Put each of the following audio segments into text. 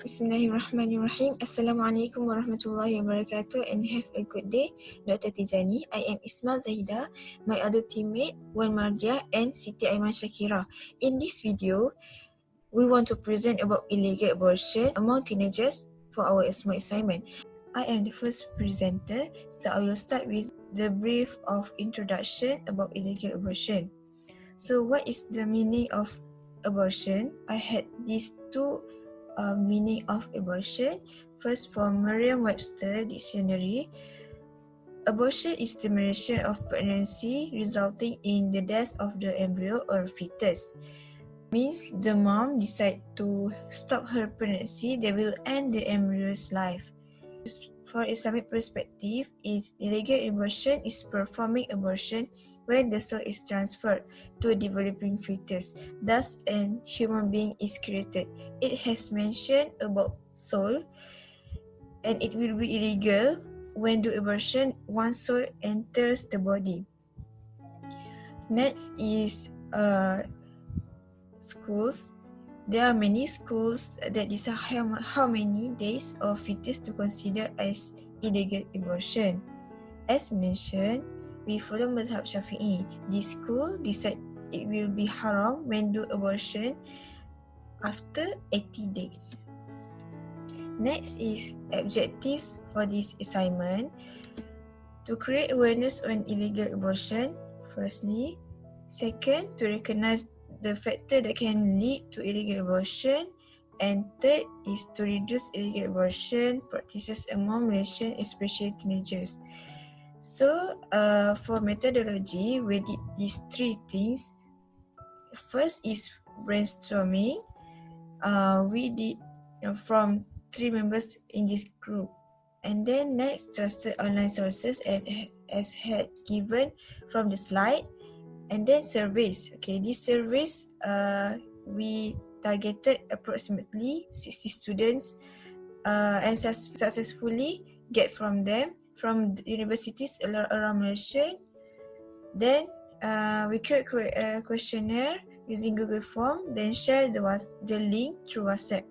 Bismillahirrahmanirrahim. Assalamualaikum warahmatullahi wabarakatuh and have a good day. Dr Tijani. I am Ismah Zahida, my other teammate Mardhiah and Siti Aiman Syakirah. In this video, we want to present about illegal abortion among teenagers for our Ismail assignment. I am the first presenter, so I will start with the brief of introduction about illegal abortion. So what is the meaning of abortion? I had these two meaning of abortion. First, from Merriam-Webster Dictionary, abortion is termination of pregnancy resulting in the death of the embryo or fetus. Means the mom decide to stop her pregnancy, they will end the embryo's life. For Islamic perspective, illegal abortion is performing abortion when the soul is transferred to a developing fetus. Thus, a human being is created. It has mentioned about soul, and it will be illegal when do abortion once soul enters the body. Next is schools. There are many schools that decide how many days of fetus to consider as illegal abortion. As mentioned, we follow Mazhab Syafi'i. This school decide it will be haram when do abortion after 80 days. Next is objectives for this assignment. To create awareness on illegal abortion, firstly. Second, to recognize the factor that can lead to illegal abortion, and third is to reduce illegal abortion practices among Malaysian, especially teenagers. So, for methodology, we did these three things. First is brainstorming. We did from 3 members in this group, and then next, trusted online sources as had given from the slide. And then surveys. Okay, these surveys, we targeted approximately 60 students and successfully get from them from the universities around Malaysia. Then we create a questionnaire using Google Form, then share the link through WhatsApp.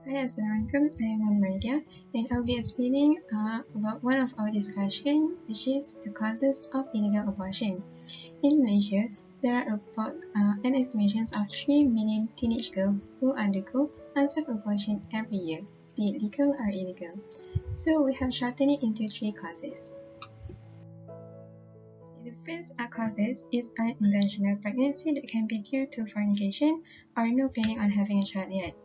Hi, Assalamualaikum. I am Mardhiah, and I'll be explaining about one of our discussion, which is the causes of illegal abortion. In Malaysia, there are about an estimation of 3 million teenage girls who undergo unsafe abortion every year, be it legal or illegal. So we have shortened it into 3 causes. The first causes is unintentional pregnancy that can be due to fornication or no planning on having a child yet.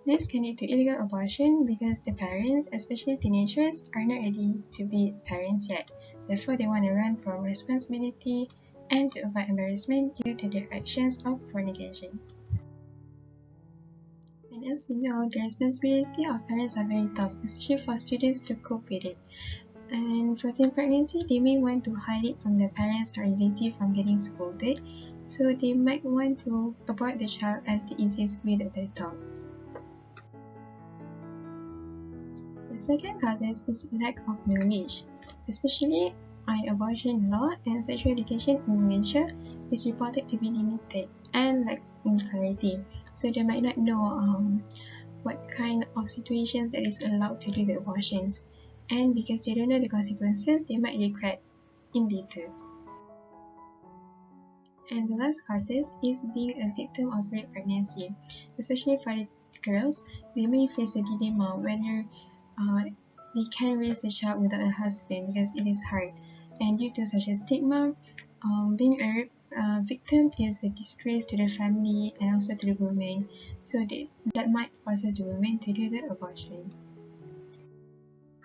This can lead to illegal abortion because the parents, especially teenagers, are not ready to be parents yet. Therefore, they want to run from responsibility and to avoid embarrassment due to their actions of fornication. And as we know, the responsibility of parents are very tough, especially for students to cope with it. And for teen pregnancy, they may want to hide it from their parents or relative from getting scolded, so they might want to abort the child as the easiest way that they thought. The second cause is lack of knowledge, especially on abortion law and sexual education in Malaysia is reported to be limited and lack in clarity. So they might not know what kind of situations that is allowed to do the abortions, and because they don't know the consequences, they might regret in later. And the last causes is being a victim of rape pregnancy, especially for the girls. They may face a dilemma whether they can raise a child without a husband because it is hard, and due to such a stigma, being a rape victim is a disgrace to the family and also to the woman, so that might force the woman to do the abortion.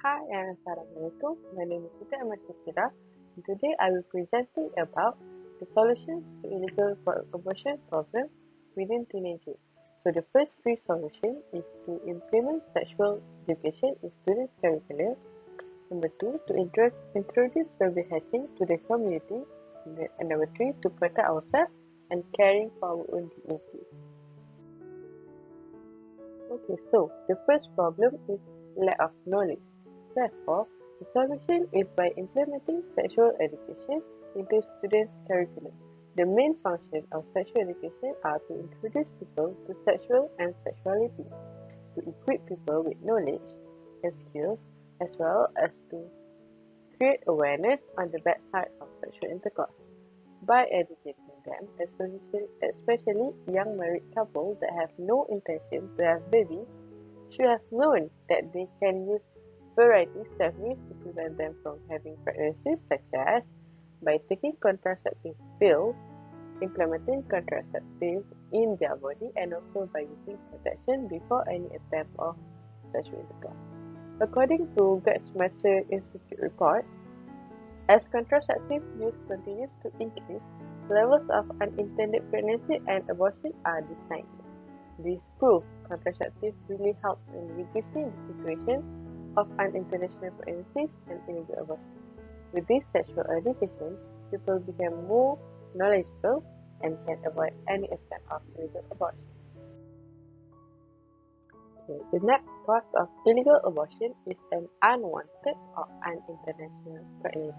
Hi and Assalamualaikum. My name is Siti and today I will presenting about the solutions to illegal abortion problem within teenagers. So the first free solution is to implement sexual education in students' curriculum. Number 2, to introduce baby hatching to the community. And number 3, to protect ourselves and caring for our own dignity. Okay, so the first problem is lack of knowledge. Therefore, the solution is by implementing sexual education into students' curriculum. The main function of sexual education are to introduce people to sexual and sexuality. to equip people with knowledge and skills, as well as to create awareness on the bad side of sexual intercourse. By educating them, especially young married couples that have no intention to have babies, should have known that they can use variety techniques to prevent them from having pregnancies, such as by taking contraceptive pills, implementing contraceptives in their body, and also by using protection before any attempt of sexual intercourse. According to Gates Institute report, as contraceptive use continues to increase, levels of unintended pregnancy and abortion are declining. This proves contraceptives really help in reducing the situation of unintended pregnancies and illegal abortion. With this sexual education, people become more knowledgeable and can avoid any attempt of illegal abortion. Okay, the next cause of illegal abortion is an unwanted or unintentional pregnancy.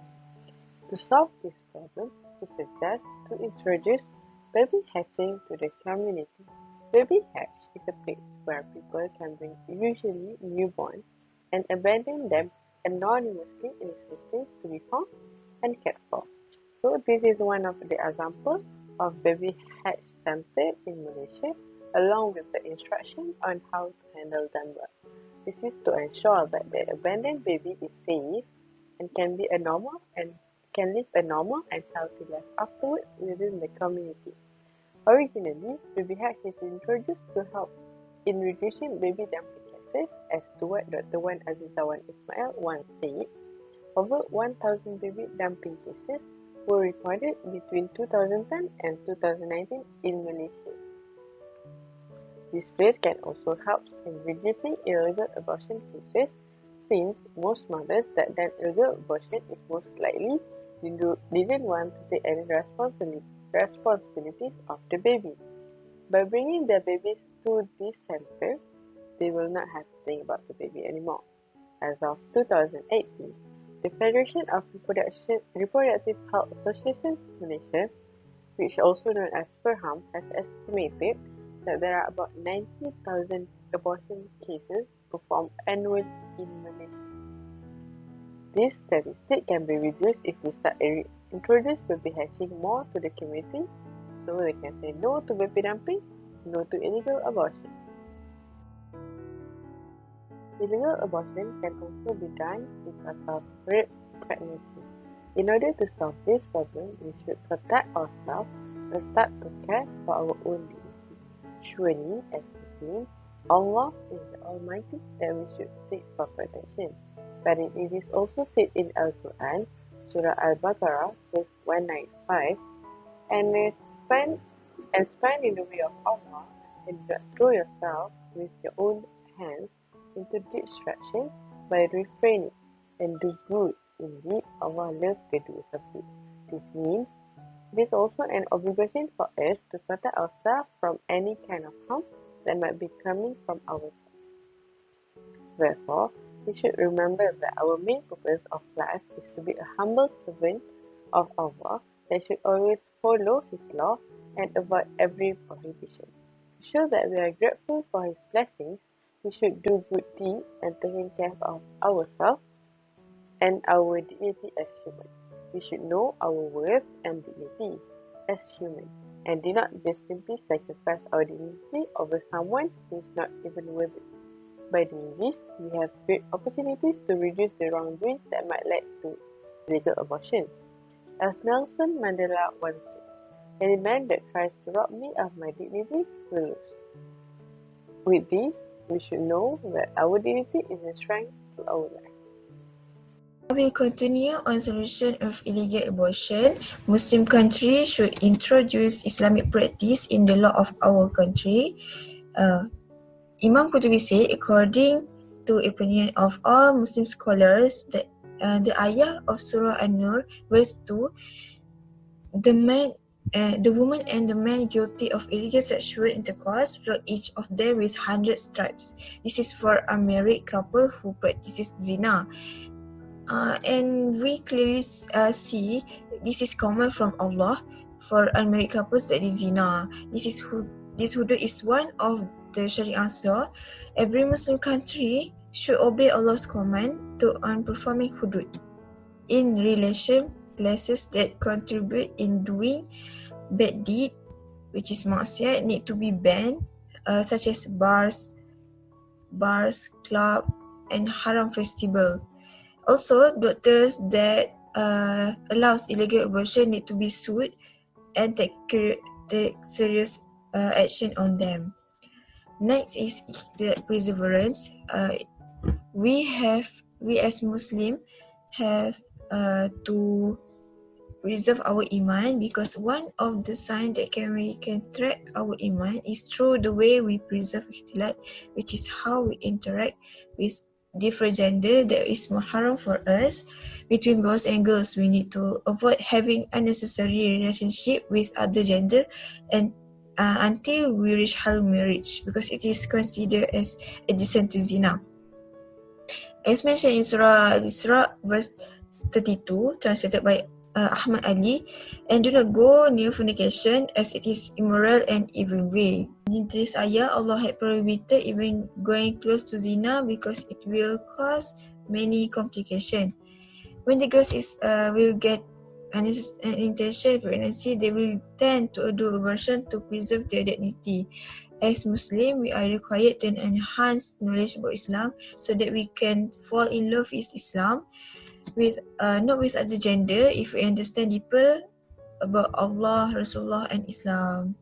To solve this problem, we suggest to introduce baby hatching to the community. Baby hatch is a place where people can bring usually newborns and abandon them anonymously in systems to be found and cared for. So this is one of the examples of baby hatch center in Malaysia, along with the instruction on how to handle them well. This is to ensure that the abandoned baby is safe and can live a normal and healthy life afterwards within the community. Originally, baby hatch is introduced to help in reducing baby dumping cases, as to what Dr. Azizawan Ismail once said. Over 1,000 baby dumping cases were recorded between 2010 and 2019 in Malaysia. This place can also help in reducing illegal abortion cases, since most mothers that done illegal abortion is most likely didn't want to take any responsibilities of the baby. By bringing their babies to this center, they will not have to think about the baby anymore. As of 2018, the Federation of Reproductive Health Associations Malaysia, which also known as FERHAM, has estimated that there are about 90,000 abortion cases performed annually in Malaysia. This statistic can be reduced if we start introduce baby hatching more to the community, so they can say no to baby dumping, no to illegal abortion. Illegal abortion can also be done because of rape pregnancy. In order to solve this problem, we should protect ourselves and start to care for our own dignity. Surely, as Muslims, Allah is the Almighty that we should seek for protection. But it is also said in Al-Quran, Surah Al-Baqarah, verse 195, and spend in the way of Allah, and do not throw yourself with your own hands into destruction by refraining, and do good. Indeed, Allah loves the doers of good. This means it is also an obligation for us to protect ourselves from any kind of harm that might be coming from ourselves. Therefore, we should remember that our main purpose of life is to be a humble servant of Allah that should always follow His law and avoid every prohibition. To show that we are grateful for His blessings, we should do good deeds and taking care of ourselves and our dignity as humans. We should know our worth and dignity as humans, and do not just simply sacrifice our dignity over someone who is not even worth it. By doing this, we have great opportunities to reduce the wrongdoings that might lead to illegal abortion. As Nelson Mandela once said, "Any man that tries to rob me of my dignity will lose." With this, we should know that our dignity is a strength to our life. We continue on solution of illegal abortion. Muslim countries should introduce Islamic practice in the law of our country. Imam Qurtubi said, according to opinion of all Muslim scholars, that the ayah of Surah Annuar, verse 2, the woman and the man guilty of illegal sexual intercourse flog each of them with 100 stripes. This is for a married couple who practices zina. And we clearly see this is common from Allah for unmarried couples that is zina. This hudud is one of the Shariah's law, every Muslim country should obey Allah's command on performing hudud. In relation, places that contribute in doing bad deed, which is maksiat, need to be banned, such as bars, club, and haram festival. Also, doctors that allows illegal abortion need to be sued and take serious action on them. Next is the perseverance. We as Muslim have to preserve our iman, because one of the signs that we can track our iman is through the way we preserve ikhtilat, which is how we interact with different gender that is muharram for us. Between boys and girls, we need to avoid having unnecessary relationship with other gender and until we reach halal marriage, because it is considered as adjacent to zina. As mentioned in Surah Al-Isra verse 32, translated by Ahmad Ali, and do not go near fornication as it is immoral and evil way. In this ayah, Allah had prohibited even going close to zina because it will cause many complications. When the girls will get an intention pregnancy, they will tend to do abortion to preserve their dignity. As Muslim, we are required to enhance knowledge about Islam so that we can fall in love with Islam, with not with other gender, if we understand deeper about Allah, Rasulullah and Islam.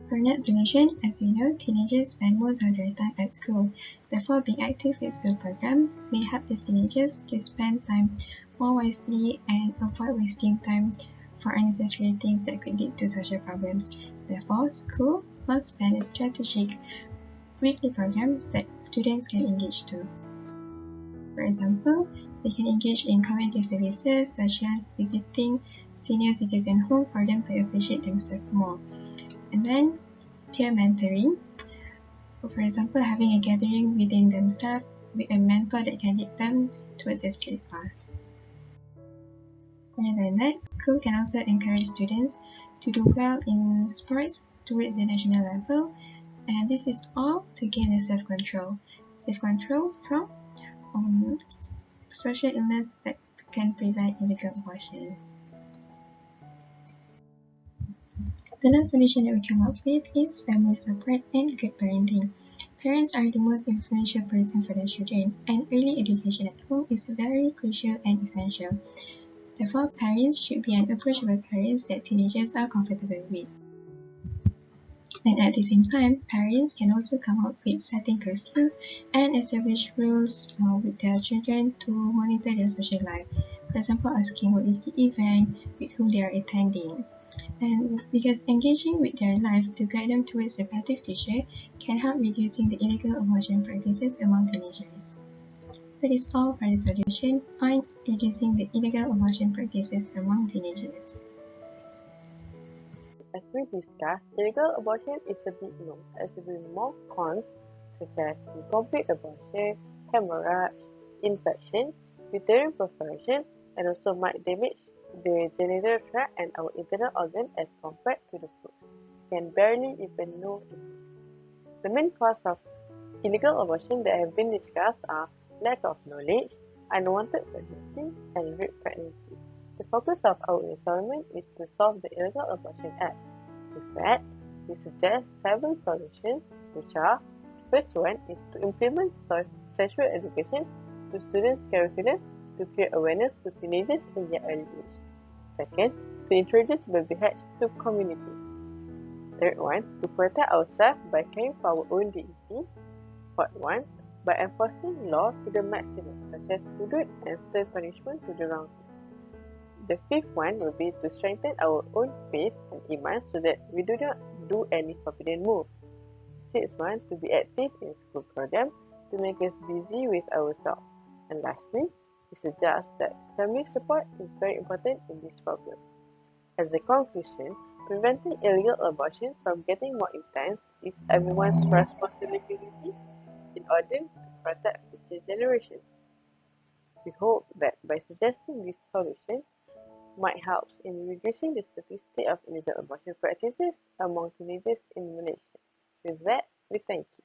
For next solution, as we know, teenagers spend most of their time at school. Therefore, being active in school programs may help the teenagers to spend time more wisely and avoid wasting time for unnecessary things that could lead to social problems. Therefore, school must plan a strategic weekly program that students can engage to. For example, they can engage in community services such as visiting senior citizen home for them to appreciate themselves more. And then peer mentoring, for example, having a gathering within themselves with a mentor that can lead them towards a straight path. And then next, school can also encourage students to do well in sports towards the national level, and this is all to gain a self-control from social illness that can prevent illegal abortion. The last solution that we come up with is family support and good parenting. Parents are the most influential person for their children, and early education at home is very crucial and essential. Therefore, parents should be approachable parents that teenagers are comfortable with. And at the same time, parents can also come up with setting curfew and establish rules with their children to monitor their social life. For example, asking what is the event, with whom they are attending. And because engaging with their life to guide them towards a better future can help reducing the illegal abortion practices among teenagers. That is all for the solution on reducing the illegal abortion practices among teenagers. As we discussed, illegal abortion is a big no, as there will be more cons such as incomplete abortion, hemorrhage, infection, uterine perforation, and also might damage the genital tract and our internal organs as compared to the fruit. Can barely even know it. The main cause of illegal abortion that have been discussed are lack of knowledge, unwanted pregnancy, and rape pregnancy. The focus of our installment is to solve the Illegal Abortion Act. With that, we suggest several solutions, which are: first one is to implement sexual education to students' curriculum to create awareness to teenagers in their early age. Second, to introduce baby hatch to community. Third one, to protect ourselves by caring for our own dignity. Fourth one, by enforcing law to the maximum, such as hudud and stern punishment to the wrongful. The fifth one will be to strengthen our own faith and iman so that we do not do any forbidden move. Sixth one, to be active in school programs to make us busy with ourselves. And lastly, we suggest that family support is very important in this problem. As a conclusion, preventing illegal abortion from getting more intense is everyone's responsibility in order to protect future generations. We hope that by suggesting this solution, might help in reducing the statistic of illegal abortion practices among teenagers in Malaysia. With that, we thank you.